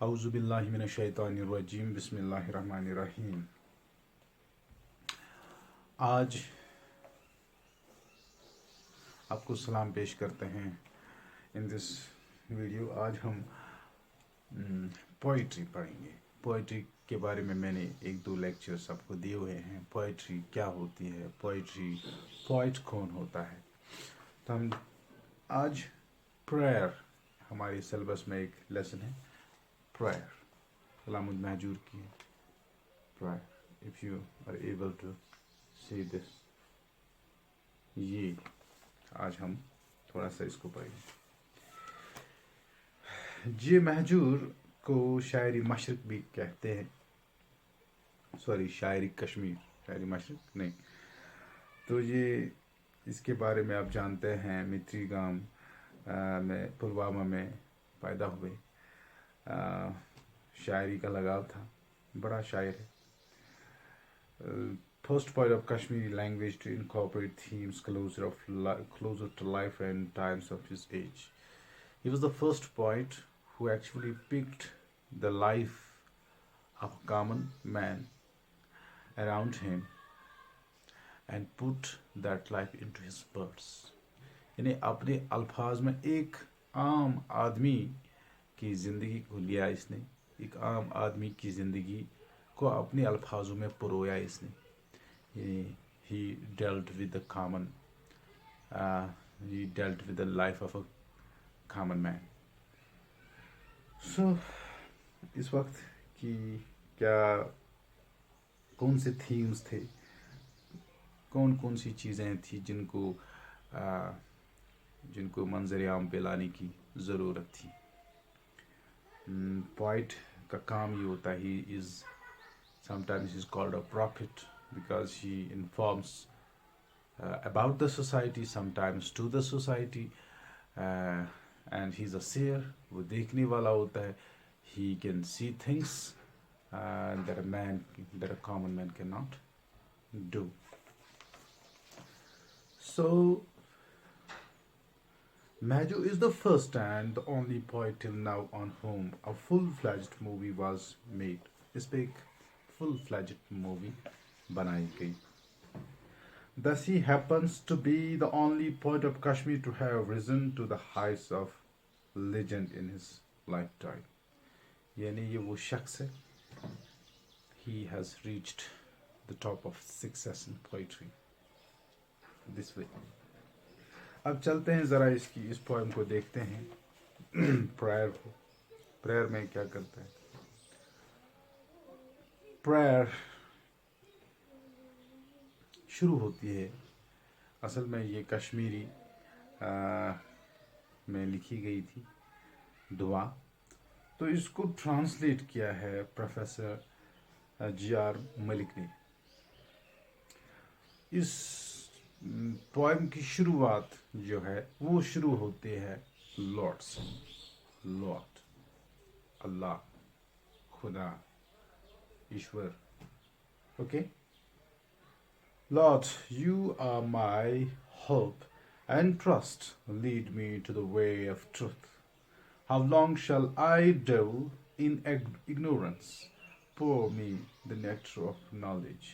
औज़ुबिल्लाहिमिनश्शैतानिर्रजीम बिस्मिल्लाहिर्रहमानिर्रहीम। आज आपको सलाम पेश करते हैं इन दिस वीडियो। आज हम पोइट्री पढ़ेंगे। पोइट्री के बारे में मैंने एक दो लेक्चर्स आपको दिए हुए हैं। पोइट्री क्या होती है, पोइट कौन होता है। तो हम आज प्रेयर, हमारे सिलेबस में एक लेसन है प्रेयर, कलामुल महजूर की prayer. If you are able to see this, ये आज हम थोड़ा सा इसको पढ़ेंगे। जी महजूर को शायरी मशरक भी कहते हैं, सॉरी शायरी कश्मीर, शायरी मशरक नहीं। तो ये इसके बारे में आप जानते हैं, मित्री गांव में पुलवामा में पैदा हुए। शायरी का लगाव था, बड़ा शायर है। First poet of Kashmiri language to incorporate themes closer to life and times of his age. He was the first poet who actually picked the life of a common man around him and put that life into his words. यानी अपने अल्फाज में एक आम आदमी की ज़िंदगी को लिया इसने, एक आम आदमी की ज़िंदगी को अपने अल्फाजों में परोया इसने। He dealt with the common, he dealt with the life of a common man. So इस वक्त की क्या कौन से थीम्स थे, कौन कौन सी चीज़ें थी जिनको मंजर आम पे लाने की ज़रूरत थी। पोइट का काम ये होता है, he is sometimes he's called a prophet because he informs about the society, sometimes to the society, and he's a seer, वो देखने वाला होता है। He can see things that a common man cannot do. So Mahjoo is the first and the only poet till now on whom a full-fledged movie was made. इस पे एक full-fledged movie बनाई गई। Thus he happens to be the only poet of Kashmir to have risen to the heights of legend in his lifetime. यानी ये वो शख्स है, he has reached the top of success in poetry this way. अब चलते हैं ज़रा इस पोएम को देखते हैं। प्रेयर में क्या करता है। प्रेयर शुरू होती है, असल में ये कश्मीरी में लिखी गई थी दुआ। तो इसको ट्रांसलेट किया है प्रोफेसर जी.आर. मलिक ने। इस पोएम की शुरुआत जो है वो शुरू होती है लॉर्ड से। लॉर्ड, अल्लाह, खुदा, ईश्वर। Okay. Lord, you are my hope and trust. Lead me to the way of truth. How long shall I dwell in ignorance? Pour me the nectar of knowledge.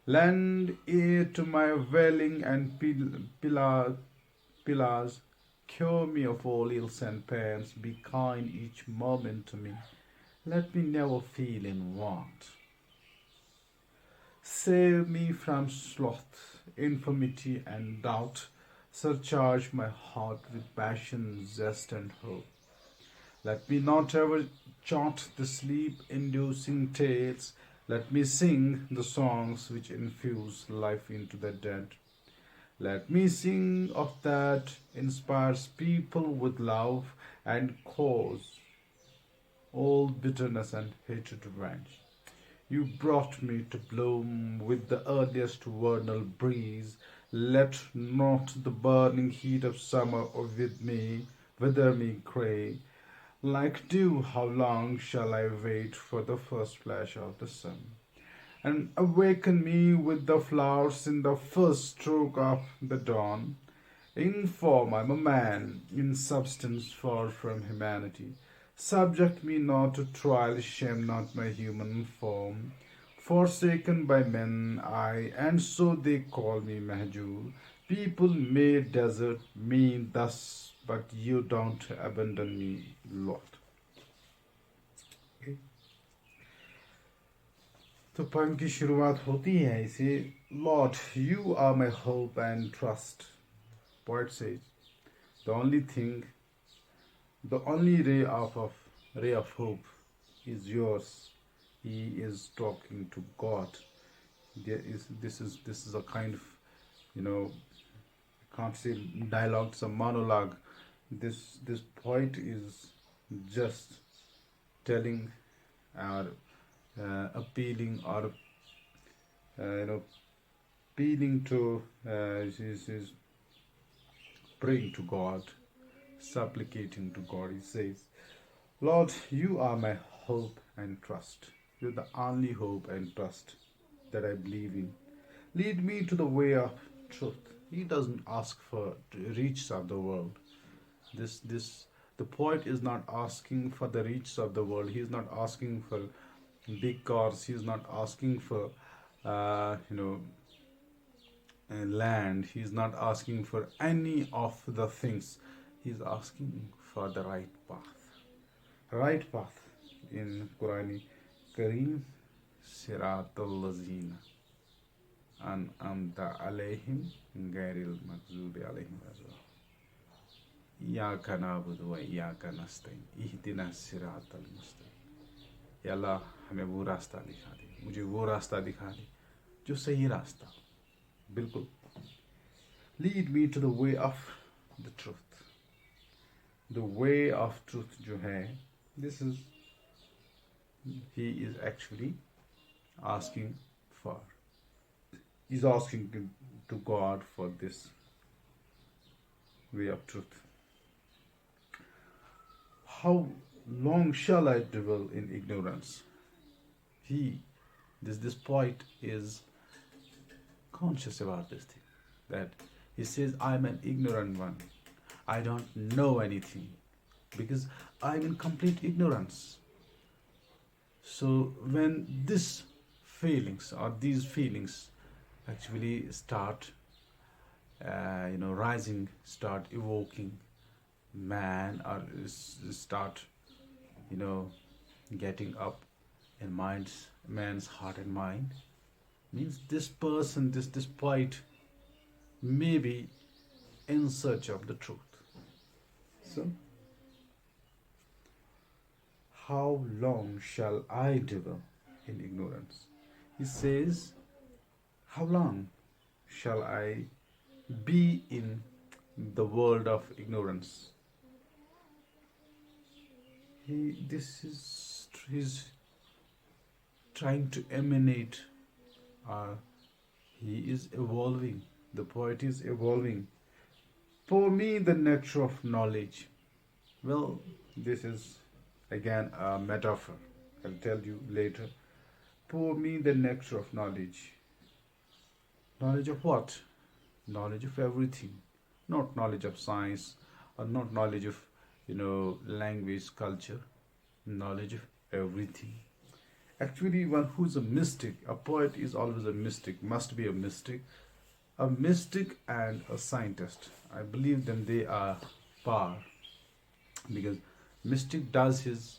Lend ear to my wailing and pillars. Cure me of all ills and pains. Be kind each moment to me. Let me never feel in want. Save me from sloth, infirmity, and doubt. Surcharge my heart with passion, zest, and hope. Let me not ever chant the sleep-inducing tales. Let me sing the songs which infuse life into the dead. Let me sing of that inspires people with love and cause all bitterness and hatred to vanish. You brought me to bloom with the earliest vernal breeze. Let not the burning heat of summer wither me grey. Like dew, how long shall I wait for the first flash of the sun? And awaken me with the flowers in the first stroke of the dawn. In form I'm a man, in substance far from humanity. Subject me not to trial, shame not my human form. Forsaken by men, I, and so they call me Mahjur. People may desert me thus, but you don't abandon me, Lord. Okay. तो poem की शुरुआत होती है इसे Lord, you are my hope and trust. Poet says, the only thing, the only ray of hope is yours. He is talking to God. This is a kind of, you know, I can't say dialogue, it's a monologue. This poet is just telling or appealing or appealing to is praying to God, supplicating to God. He says, Lord, you are my hope and trust. You're the only hope and trust that I believe in. Lead me to the way of truth. He doesn't ask for riches of the world. This the poet is not asking for the riches of the world. He is not asking for big cars. He is not asking for uh, you know land. He is not asking for any of the things. He is asking for the right path. Right path in Qurani Kareem Siratul Lazina an amta alayhim gairil maghzubi alayhim Iyaka na'budu wa iyaka nasta'in ihdina siratal mustaqim या अल्लाह हमें वो रास्ता दिखा दे मुझे वो रास्ता दिखा दे जो सही रास्ता बिल्कुल lead me to the way of the truth the way of truth जो है this is he is actually asking for he's asking to God for this way of truth. How long shall I dwell in ignorance? This poet is conscious about this thing. That he says, I'm an ignorant one. I don't know anything because I'm in complete ignorance. So when these feelings actually start, rising, start evoking man or start, getting up in man's heart and mind, means this person, this poet may be in search of the truth. So, how long shall I dwell in ignorance? He says, how long shall I be in the world of ignorance? He's trying to emanate, he is evolving. The poet is evolving. Pour me the nectar of knowledge. Well, this is again a metaphor. I'll tell you later. Pour me the nectar of knowledge. Knowledge of what? Knowledge of everything. Not knowledge of science or not knowledge of, language, culture. Knowledge of everything. Actually, one who's a mystic, a poet is always a mystic, must be a mystic. A mystic and a scientist, I believe them, they are par, because mystic does his,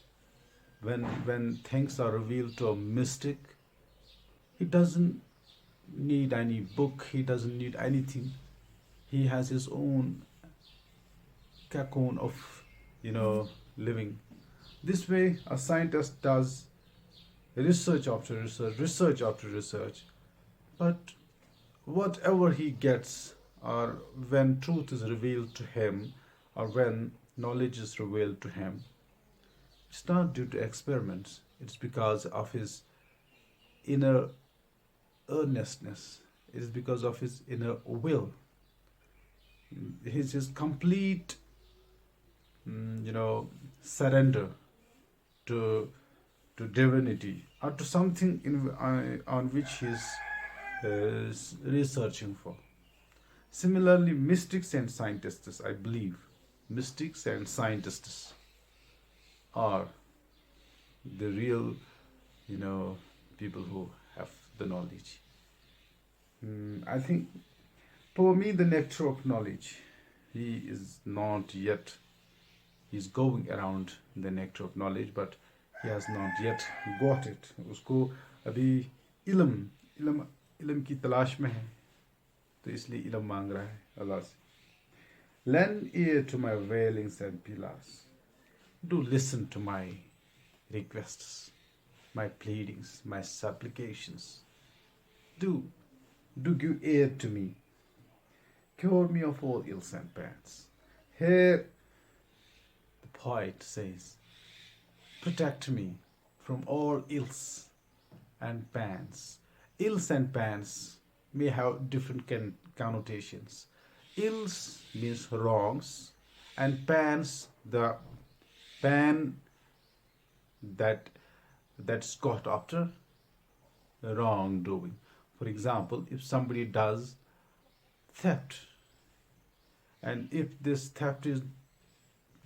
when things are revealed to a mystic, he doesn't need any book, he doesn't need anything. He has his own cocoon of, living. This way, a scientist does research after research, but whatever he gets, or when truth is revealed to him, or when knowledge is revealed to him, it's not due to experiments, it's because of his inner earnestness, it is because of his inner will, his complete, surrender to divinity, or to something on which he is researching for. Similarly, mystics and scientists, I believe, mystics and scientists, are the real, you know, people who have the knowledge. I think for me, the nectar of knowledge, he is not yet, he's going around the nectar of knowledge, but he has not yet got it. उसको अभी इल्म इल्म इल्म की तलाश में है, तो इसलिए इल्म मांग रहा है अल्लाह से. Lend ear to my wailings and pillars. Do listen to my requests, my pleadings, my supplications. Do, do give ear to me. Cure me of all ills and pains. Here, the poet says, protect me from all ills and pains. Ills and pains may have different connotations. Ills means wrongs, and pains, the pain that's got after wrongdoing. For example, if somebody does theft, and if this theft is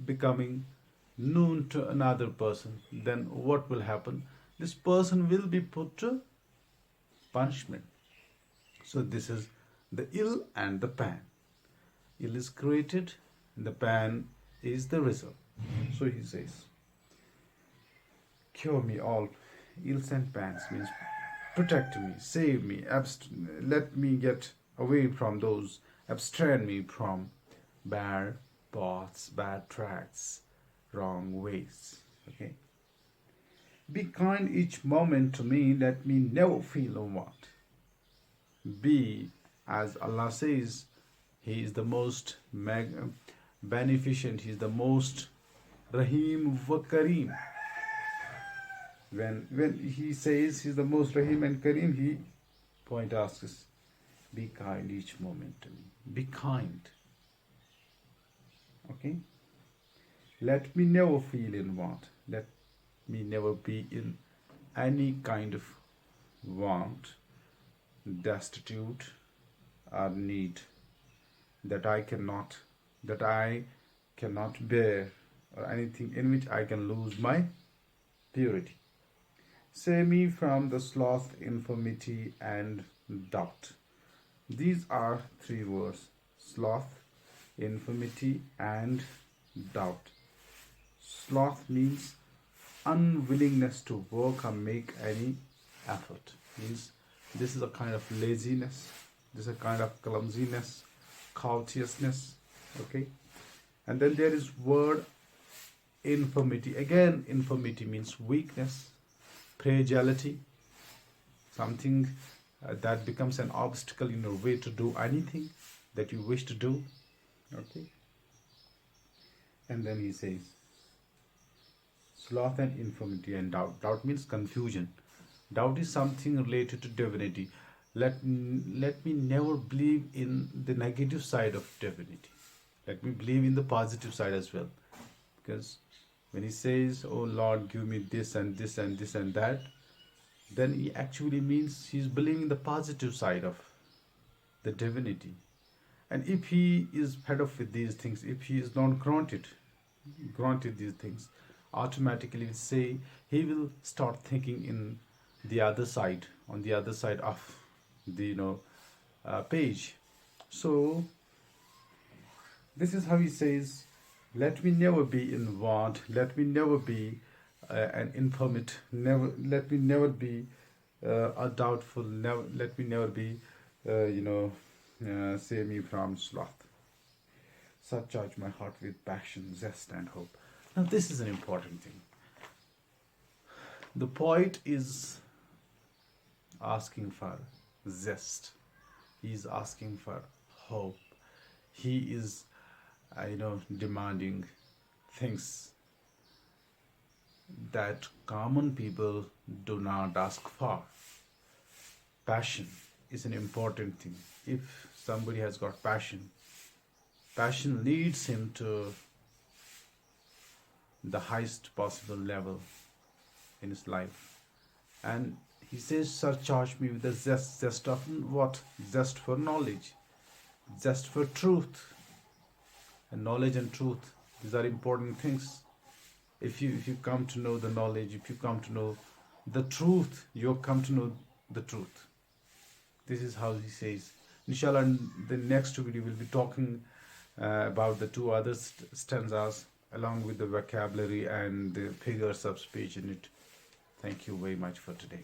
becoming known to another person, then what will happen? This person will be put to punishment. So this is the ill and the pan. Ill is created, and the pan is the result. So he says, cure me all ills and pans, means protect me, save me, let me get away from those, abstain me from bad paths, bad tracks, wrong ways. Okay. Be kind each moment to me, let me never feel a want. Be, as Allah says, He is the most beneficent, He is the most Rahim wa Kareem. When He says He is the most Rahim and Kareem, He point asks us, be kind each moment to me. Be kind. Okay? Let me never feel in want. Let me never be in any kind of want, destitute, or need that I cannot bear, or anything in which I can lose my purity. Save me from the sloth, infirmity, and doubt. These are three words: sloth, infirmity, and doubt. Sloth means unwillingness to work or make any effort. Means this is a kind of laziness, this is a kind of clumsiness, courteousness. Okay. And then there is word infirmity. Again, infirmity means weakness, fragility, something that becomes an obstacle in your way to do anything that you wish to do. Okay. And then he says, sloth and infirmity and doubt. Doubt means confusion. Doubt is something related to divinity. Let me never believe in the negative side of divinity. Let me believe in the positive side as well. Because when he says, oh Lord, give me this and this and this and that, then he actually means he's believing the positive side of the divinity. And if he is fed up with these things, if he is not granted these things, automatically say he will start thinking in the other side, on the other side of the page. So this is how he says, let me never be in want, let me never be an infirmity, let me never be a doubtful, let me never be save me from sloth. Surcharge my heart with passion, zest, and hope. Now this is an important thing. The poet is asking for zest. He is asking for hope. He is, demanding things that common people do not ask for. Passion is an important thing. If somebody has got passion leads him to the highest possible level in his life. And he says, surcharge me with the zest of what? Zest for knowledge, zest for truth. And knowledge and truth, these are important things. If you come to know the knowledge, if you come to know the truth, you come to know the truth. This is how he says. Inshallah, in the next video we'll be talking about the two other stanzas along with the vocabulary and the figures of speech in it. Thank you very much for today.